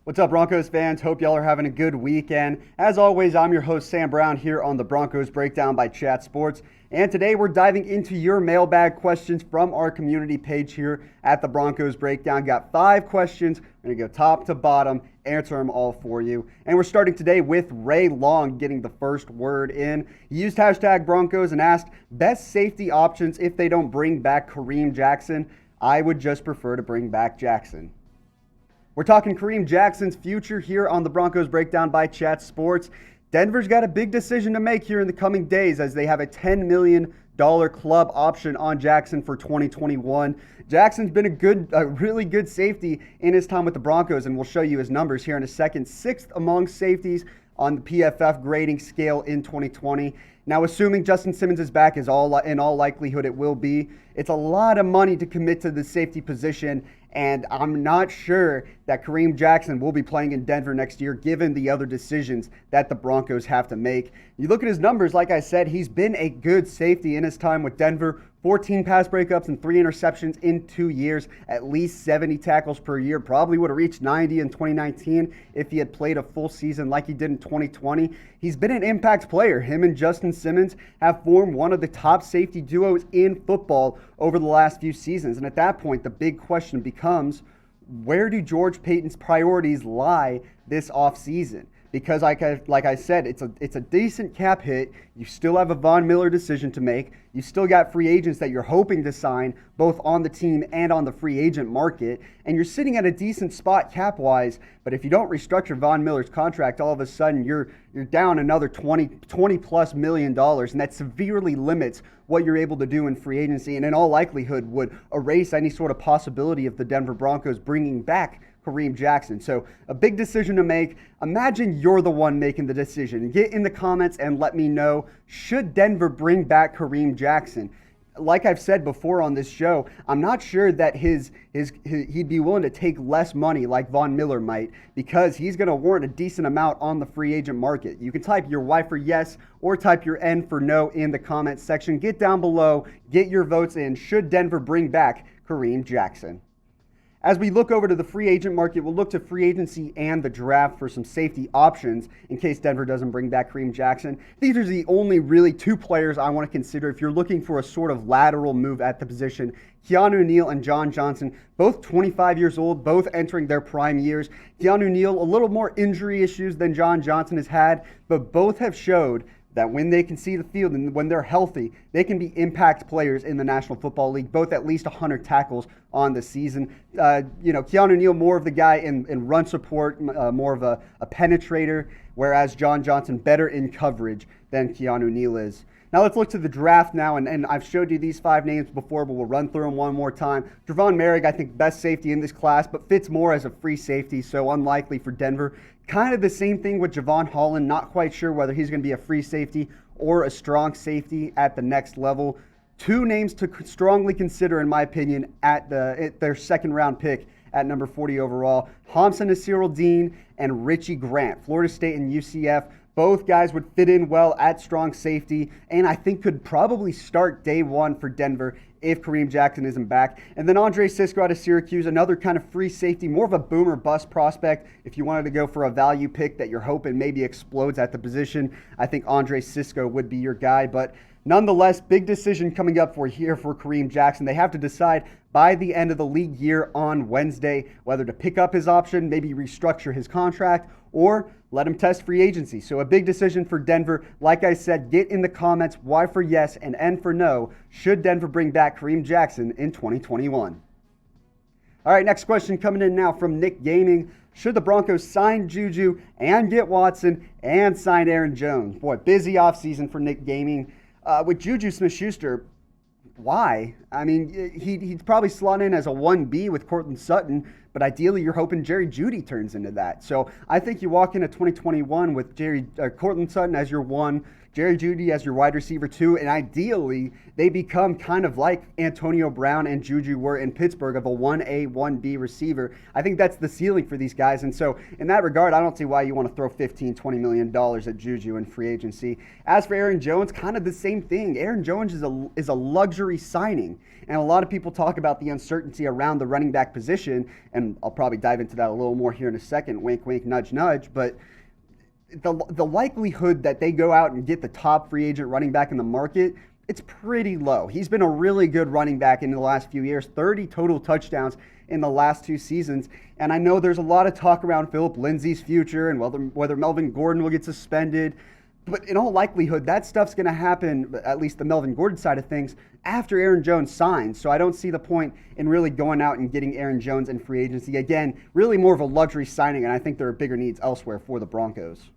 What's up, Broncos fans? Hope y'all are having a good weekend. As always, I'm your host, Sam Brown, here on the Broncos Breakdown by Chat Sports. And today we're diving into your mailbag questions from our community page here at the Broncos Breakdown. Got 5 questions. We're going to go top to bottom, answer them all for you. And we're starting today with Ray Long getting the first word in. He used hashtag Broncos and asked, best safety options if they don't bring back Kareem Jackson. I would just prefer to bring back Jackson. We're talking Kareem Jackson's future here on the Broncos Breakdown by Chat Sports. Denver's got a big decision to make here in the coming days as they have a $10 million club option on Jackson for 2021. Jackson's been a really good safety in his time with the Broncos, and we'll show you his numbers here in a second. 6th among safeties on the PFF grading scale in 2020. Now, assuming Justin Simmons is back, in all likelihood it will be, it's a lot of money to commit to the safety position, and I'm not sure that Kareem Jackson will be playing in Denver next year, given the other decisions that the Broncos have to make. You look at his numbers, like I said, he's been a good safety in his time with Denver. 14 pass breakups and 3 interceptions in 2 years, at least 70 tackles per year. Probably would have reached 90 in 2019 if he had played a full season like he did in 2020. He's been an impact player. Him and Justin Simmons have formed one of the top safety duos in football over the last few seasons. And at that point, the big question becomes, where do George Paton's priorities lie this offseason? Because like I said, it's a decent cap hit. You still have a Von Miller decision to make. You still got free agents that you're hoping to sign both on the team and on the free agent market. And you're sitting at a decent spot cap-wise. But if you don't restructure Von Miller's contract, all of a sudden you're down another $20 plus million. And that severely limits what you're able to do in free agency, and in all likelihood would erase any sort of possibility of the Denver Broncos bringing back Kareem Jackson. So a big decision to make. Imagine you're the one making the decision. Get in the comments and let me know, should Denver bring back Kareem Jackson? Like I've said before on this show, I'm not sure that he'd be willing to take less money like Von Miller might, because he's going to warrant a decent amount on the free agent market. You can type your Y for yes or type your N for no in the comments section. Get down below, get your votes in. Should Denver bring back Kareem Jackson? As we look over to the free agent market, we'll look to free agency and the draft for some safety options in case Denver doesn't bring back Kareem Jackson. These are the only really 2 players I want to consider if you're looking for a sort of lateral move at the position. Keanu Neal and John Johnson, both 25 years old, both entering their prime years. Keanu Neal, a little more injury issues than John Johnson has had, but both have showed that when they can see the field and when they're healthy, they can be impact players in the National Football League, both at least 100 tackles on the season. Keanu Neal, more of the guy in run support, more of a penetrator, whereas John Johnson better in coverage than Keanu Neal is. Now let's look to the draft now, and I've showed you these 5 names before, but we'll run through them one more time. Javon Merrick, I think best safety in this class, but fits more as a free safety, so unlikely for Denver. Kind of the same thing with Javon Holland, not quite sure whether he's going to be a free safety or a strong safety at the next level. 2 names to strongly consider, in my opinion, at their second round pick at number 40 overall. Hamza Nasir-Dean and Richie Grant, Florida State and UCF. Both guys would fit in well at strong safety, and I think could probably start day one for Denver if Kareem Jackson isn't back. And then Andre Cisco out of Syracuse, another kind of free safety, more of a boom or bust prospect. If you wanted to go for a value pick that you're hoping maybe explodes at the position, I think Andre Cisco would be your guy. But nonetheless, big decision coming up for Kareem Jackson. They have to decide by the end of the league year on Wednesday whether to pick up his option, maybe restructure his contract, or let him test free agency. So a big decision for Denver. Like I said, get in the comments Y for yes and N for no. Should Denver bring back Kareem Jackson in 2021? All right, next question coming in now from Nick Gaming. Should the Broncos sign Juju and get Watson and sign Aaron Jones? Boy, busy offseason for Nick Gaming. With Juju Smith-Schuster, why? I mean, he'd probably slot in as a 1B with Courtland Sutton, but ideally you're hoping Jerry Jeudy turns into that. So I think you walk into 2021 with Courtland Sutton as your 1, Jerry Jeudy as your wide receiver 2, and ideally they become kind of like Antonio Brown and Juju were in Pittsburgh of a 1A, 1B receiver. I think that's the ceiling for these guys, and so in that regard, I don't see why you want to throw $15, $20 million at Juju in free agency. As for Aaron Jones, kind of the same thing. Aaron Jones is a luxury signing, and a lot of people talk about the uncertainty around the running back position, and I'll probably dive into that a little more here in a second. Wink, wink, nudge, nudge, but the likelihood that they go out and get the top free agent running back in the market, it's pretty low. He's been a really good running back in the last few years, 30 total touchdowns in the last 2 seasons. And I know there's a lot of talk around Philip Lindsay's future and whether Melvin Gordon will get suspended. But in all likelihood, that stuff's going to happen, at least the Melvin Gordon side of things, after Aaron Jones signs. So I don't see the point in really going out and getting Aaron Jones in free agency. Again, really more of a luxury signing, and I think there are bigger needs elsewhere for the Broncos.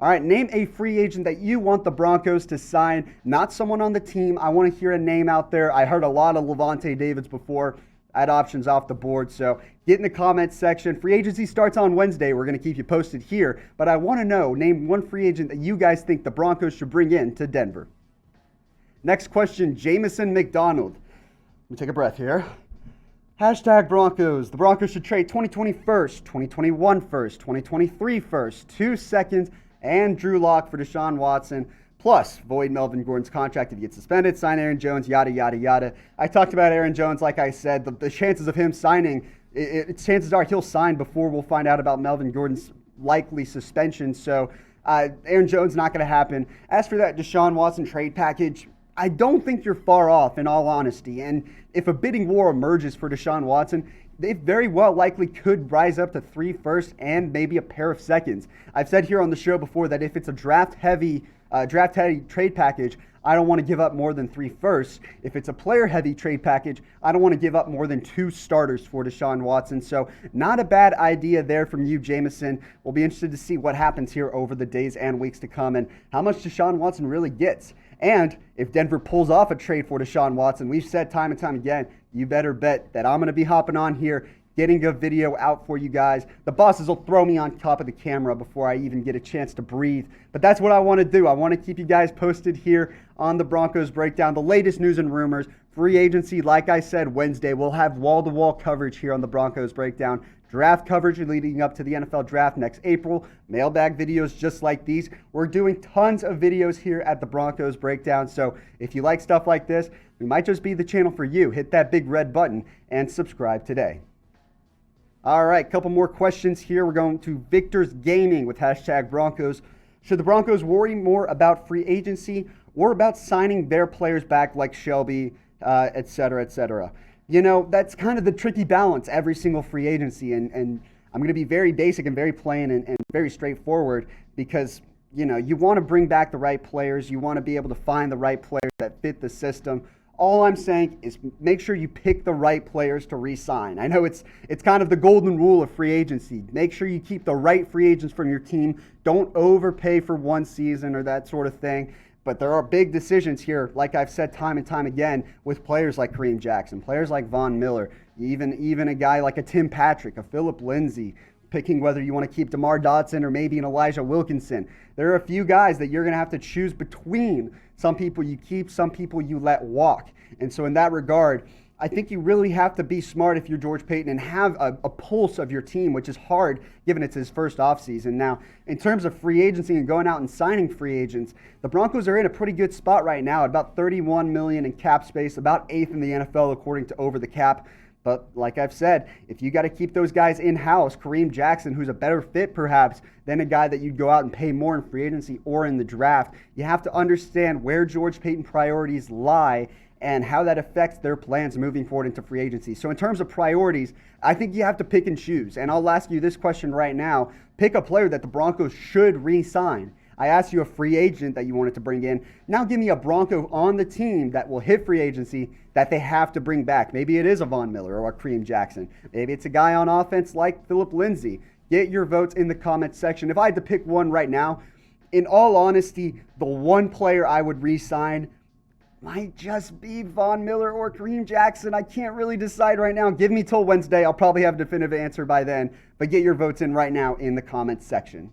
All right, name a free agent that you want the Broncos to sign, not someone on the team. I want to hear a name out there. I heard a lot of Levante Davids before. I had options off the board, so get in the comments section. Free agency starts on Wednesday. We're going to keep you posted here, but I want to know, name one free agent that you guys think the Broncos should bring in to Denver. Next question, Jamison McDonald. Let me take a breath here. Hashtag Broncos. The Broncos should trade 2020 first, 2021 first, 2023 first, 2 seconds, and Drew Lock for Deshaun Watson, plus void Melvin Gordon's contract if he gets suspended, sign Aaron Jones, yada, yada, yada. I talked about Aaron Jones, like I said, the chances of him signing, chances are he'll sign before we'll find out about Melvin Gordon's likely suspension. So Aaron Jones, not going to happen. As for that Deshaun Watson trade package, I don't think you're far off, in all honesty. And if a bidding war emerges for Deshaun Watson, they very well likely could rise up to 3 firsts and maybe a pair of seconds. I've said here on the show before that if it's a draft-heavy trade package, I don't want to give up more than 3 firsts. If it's a player-heavy trade package, I don't want to give up more than 2 starters for Deshaun Watson. So not a bad idea there from you, Jamison. We'll be interested to see what happens here over the days and weeks to come and how much Deshaun Watson really gets. And if Denver pulls off a trade for Deshaun Watson, we've said time and time again, you better bet that I'm going to be hopping on here, getting a video out for you guys. The bosses will throw me on top of the camera before I even get a chance to breathe. But that's what I want to do. I want to keep you guys posted here on the Broncos Breakdown, the latest news and rumors. Free agency, like I said, Wednesday. We'll have wall-to-wall coverage here on the Broncos Breakdown. Draft coverage leading up to the NFL Draft next April. Mailbag videos just like these. We're doing tons of videos here at the Broncos Breakdown. So if you like stuff like this, we might just be the channel for you. Hit that big red button and subscribe today. All right, couple more questions here. We're going to Victor's Gaming with hashtag Broncos. Should the Broncos worry more about free agency or about signing their players back like Shelby, et cetera, et cetera? You know, that's kind of the tricky balance every single free agency. And I'm going to be very basic and very plain and very straightforward because, you know, you want to bring back the right players. You want to be able to find the right players that fit the system. All I'm saying is make sure you pick the right players to re-sign. I know it's kind of the golden rule of free agency. Make sure you keep the right free agents from your team. Don't overpay for one season or that sort of thing. But there are big decisions here, like I've said time and time again, with players like Kareem Jackson, players like Von Miller, even a guy like a Tim Patrick, a Philip Lindsay, picking whether you want to keep DeMar Dotson or maybe an Elijah Wilkinson. There are a few guys that you're going to have to choose between. Some people you keep, some people you let walk. And so in that regard, I think you really have to be smart if you're George Paton and have a pulse of your team, which is hard given it's his first offseason. Now, in terms of free agency and going out and signing free agents, the Broncos are in a pretty good spot right now at about $31 million in cap space, about 8th in the NFL according to Over the Cap. But like I've said, if you got to keep those guys in-house, Kareem Jackson, who's a better fit perhaps than a guy that you'd go out and pay more in free agency or in the draft, you have to understand where George Paton priorities lie and how that affects their plans moving forward into free agency. So in terms of priorities, I think you have to pick and choose. And I'll ask you this question right now. Pick a player that the Broncos should re-sign. I asked you a free agent that you wanted to bring in. Now give me a Bronco on the team that will hit free agency that they have to bring back. Maybe it is a Von Miller or a Kareem Jackson. Maybe it's a guy on offense like Philip Lindsay. Get your votes in the comments section. If I had to pick one right now, in all honesty, the one player I would re-sign might just be Von Miller or Kareem Jackson. I can't really decide right now. Give me till Wednesday. I'll probably have a definitive answer by then. But get your votes in right now in the comments section.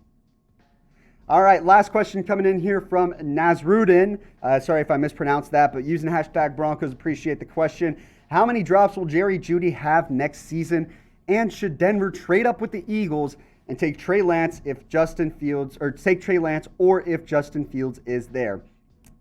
All right, last question coming in here from Nazrudin. Sorry if I mispronounced that, but using hashtag Broncos, appreciate the question. How many drops will Jerry Jeudy have next season? And should Denver trade up with the Eagles and take Trey Lance if Justin Fields, or take Trey Lance or if Justin Fields is there?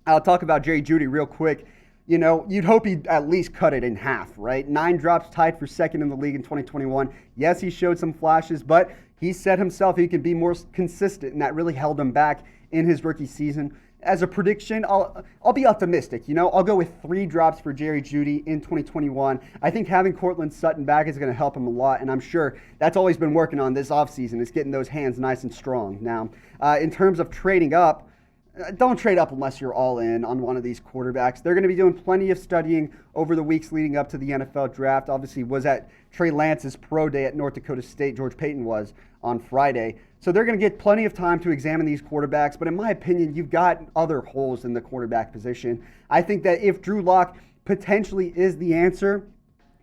I'll talk about Jerry Jeudy real quick. You know, you'd hope he'd at least cut it in half, right? 9 drops, tied for second in the league in 2021. Yes, he showed some flashes, but he said himself he could be more consistent, and that really held him back in his rookie season. As a prediction, I'll be optimistic. You know, I'll go with 3 drops for Jerry Jeudy in 2021. I think having Courtland Sutton back is going to help him a lot, and I'm sure that's all he's been working on this offseason is getting those hands nice and strong. Now, in terms of trading up, don't trade up unless you're all in on one of these quarterbacks. They're going to be doing plenty of studying over the weeks leading up to the NFL draft. Obviously, was at Trey Lance's pro day at North Dakota State. George Payton was on Friday. So they're going to get plenty of time to examine these quarterbacks. But in my opinion, you've got other holes in the quarterback position. I think that if Drew Lock potentially is the answer,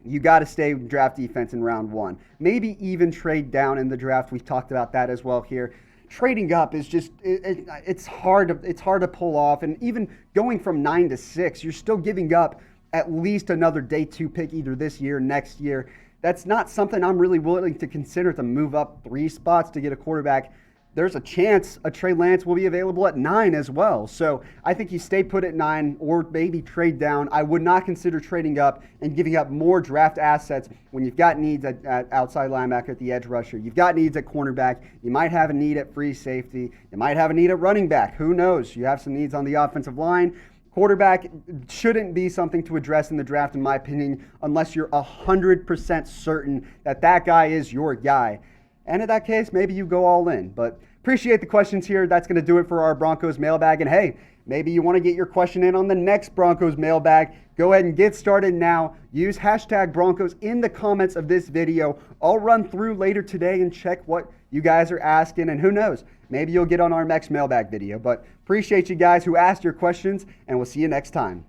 you got to stay draft defense in round 1. Maybe even trade down in the draft. We've talked about that as well here. Trading up is just, it's hard to pull off. And even going from 9 to 6, you're still giving up at least another day 2 pick either this year, next year. That's not something I'm really willing to consider to move up 3 spots to get a quarterback. There's a chance a Trey Lance will be available at 9 as well. So I think you stay put at 9 or maybe trade down. I would not consider trading up and giving up more draft assets when you've got needs at outside linebacker, at the edge rusher. You've got needs at cornerback. You might have a need at free safety. You might have a need at running back. Who knows? You have some needs on the offensive line. Quarterback shouldn't be something to address in the draft, in my opinion, unless you're 100% certain that that guy is your guy. And in that case, maybe you go all in. But appreciate the questions here. That's going to do it for our Broncos mailbag. And hey, maybe you want to get your question in on the next Broncos mailbag. Go ahead and get started now. Use hashtag Broncos in the comments of this video. I'll run through later today and check what you guys are asking. And who knows, maybe you'll get on our next mailbag video. But appreciate you guys who asked your questions, and we'll see you next time.